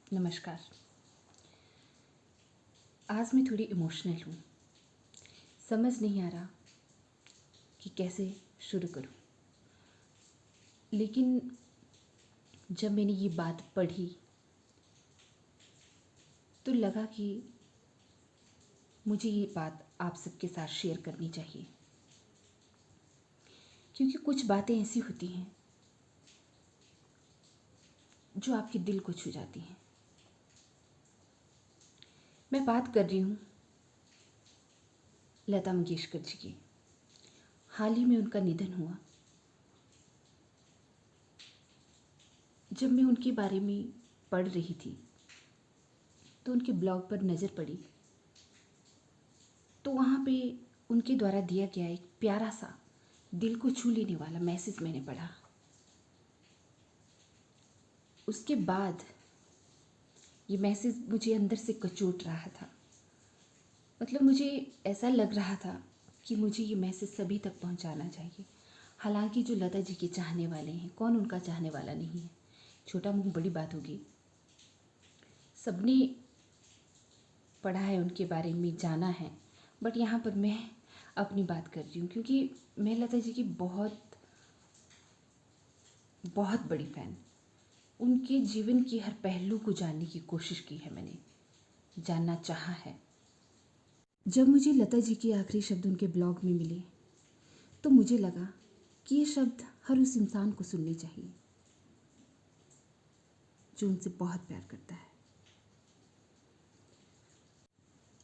नमस्कार। आज मैं थोड़ी इमोशनल हूँ। समझ नहीं आ रहा कि कैसे शुरू करूँ। लेकिन जब मैंने ये बात पढ़ी तो लगा कि मुझे ये बात आप सबके साथ शेयर करनी चाहिए, क्योंकि कुछ बातें ऐसी होती हैं जो आपके दिल को छू जाती हैं। मैं बात कर रही हूँ लता मंगेशकर जी की। हाल ही में उनका निधन हुआ। जब मैं उनके बारे में पढ़ रही थी तो उनके ब्लॉग पर नज़र पड़ी, तो वहाँ पे उनके द्वारा दिया गया एक प्यारा सा दिल को छू लेने वाला मैसेज मैंने पढ़ा। उसके बाद ये मैसेज मुझे अंदर से कचोट रहा था। मतलब मुझे ऐसा लग रहा था कि मुझे ये मैसेज सभी तक पहुंचाना चाहिए। हालांकि जो लता जी के चाहने वाले हैं, कौन उनका चाहने वाला नहीं है। छोटा मुंह बड़ी बात होगी। सबने पढ़ा है उनके बारे में, जाना है, बट यहाँ पर मैं अपनी बात कर रही हूँ क्योंकि मैं लता जी की बहुत बहुत बड़ी फ़ैन। उनके जीवन की हर पहलू को जानने की कोशिश की है मैंने, जानना चाहा है। जब मुझे लता जी के आखिरी शब्द उनके ब्लॉग में मिले तो मुझे लगा कि ये शब्द हर उस इंसान को सुनने चाहिए जो उनसे बहुत प्यार करता है।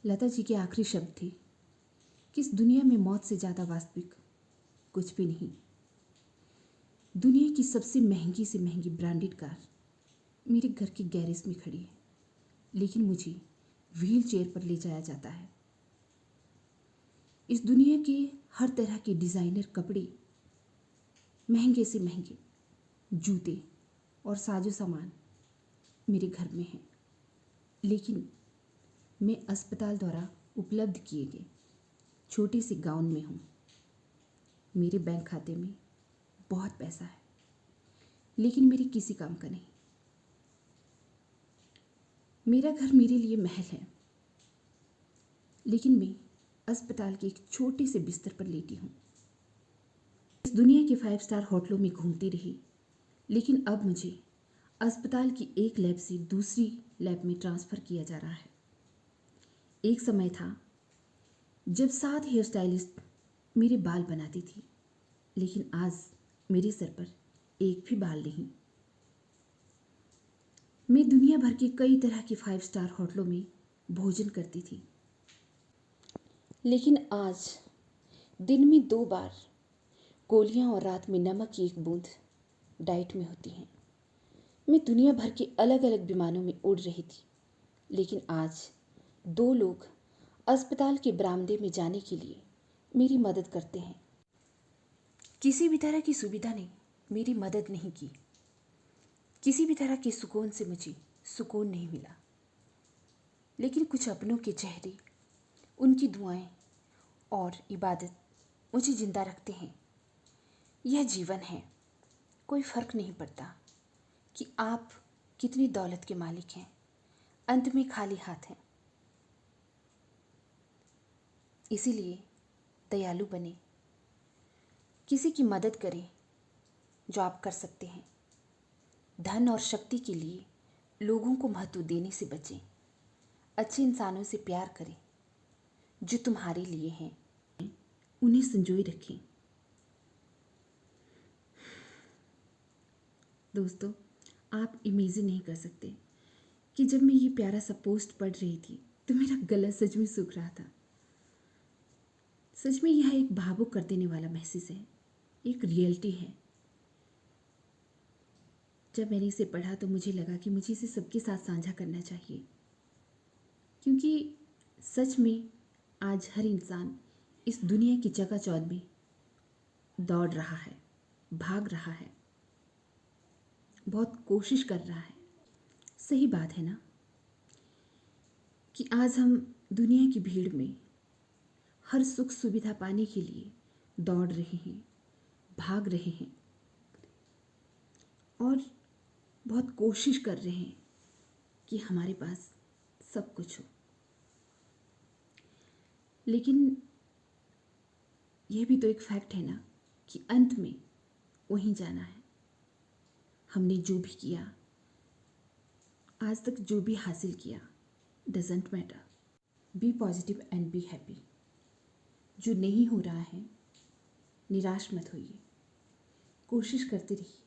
लता जी के आखिरी शब्द थे कि इस दुनिया में मौत से ज़्यादा वास्तविक कुछ भी नहीं। दुनिया की सबसे महंगी से महंगी ब्रांडेड कार मेरे घर के गैरेज में खड़ी है, लेकिन मुझे व्हील चेयर पर ले जाया जाता है। इस दुनिया के हर तरह के डिज़ाइनर कपड़े, महंगे से महंगे जूते और साजो सामान मेरे घर में हैं, लेकिन मैं अस्पताल द्वारा उपलब्ध किए गए छोटे से गाउन में हूँ। मेरे बैंक खाते में बहुत पैसा है, लेकिन मेरे किसी काम का नहीं। मेरा घर मेरे लिए महल है, लेकिन मैं अस्पताल के एक छोटे से बिस्तर पर लेटी हूँ। इस दुनिया के 5 स्टार होटलों में घूमती रही, लेकिन अब मुझे अस्पताल की एक लैब से दूसरी लैब में ट्रांसफ़र किया जा रहा है। एक समय था जब 7 हेयर स्टाइलिस्ट मेरे बाल बनाती थी, लेकिन आज मेरे सर पर एक भी बाल नहीं। मैं दुनिया भर के कई तरह के 5 स्टार होटलों में भोजन करती थी, लेकिन आज दिन में 2 बार गोलियां और रात में नमक की एक बूंद डाइट में होती हैं। मैं दुनिया भर के अलग अलग विमानों में उड़ रही थी, लेकिन आज 2 लोग अस्पताल के बरामदे में जाने के लिए मेरी मदद करते हैं। किसी भी तरह की सुविधा ने मेरी मदद नहीं की। किसी भी तरह के सुकून से मुझे सुकून नहीं मिला, लेकिन कुछ अपनों के चेहरे, उनकी दुआएं और इबादत मुझे जिंदा रखते हैं। यह जीवन है। कोई फर्क नहीं पड़ता कि आप कितनी दौलत के मालिक हैं, अंत में खाली हाथ हैं। इसीलिए दयालु बने, किसी की मदद करें जो आप कर सकते हैं। धन और शक्ति के लिए लोगों को महत्व देने से बचें। अच्छे इंसानों से प्यार करें जो तुम्हारे लिए हैं, उन्हें संजोए रखें। दोस्तों, आप इमेजिन नहीं कर सकते कि जब मैं ये प्यारा सा पोस्ट पढ़ रही थी तो मेरा गला सच में सूख रहा था। सच में यह एक भावुक कर देने वाला मैसेज है, एक रियलिटी है। जब मैंने इसे पढ़ा तो मुझे लगा कि मुझे इसे सबके साथ साझा करना चाहिए, क्योंकि सच में आज हर इंसान इस दुनिया की चकाचौंध में दौड़ रहा है, भाग रहा है, बहुत कोशिश कर रहा है। सही बात है ना कि आज हम दुनिया की भीड़ में हर सुख सुविधा पाने के लिए दौड़ रहे हैं, भाग रहे हैं और बहुत कोशिश कर रहे हैं कि हमारे पास सब कुछ हो, लेकिन यह भी तो एक फैक्ट है ना कि अंत में वहीं जाना है। हमने जो भी किया, आज तक जो भी हासिल किया, doesn't matter. Be positive and be happy. जो नहीं हो रहा है, निराश मत होइए, कोशिश करते रहिए।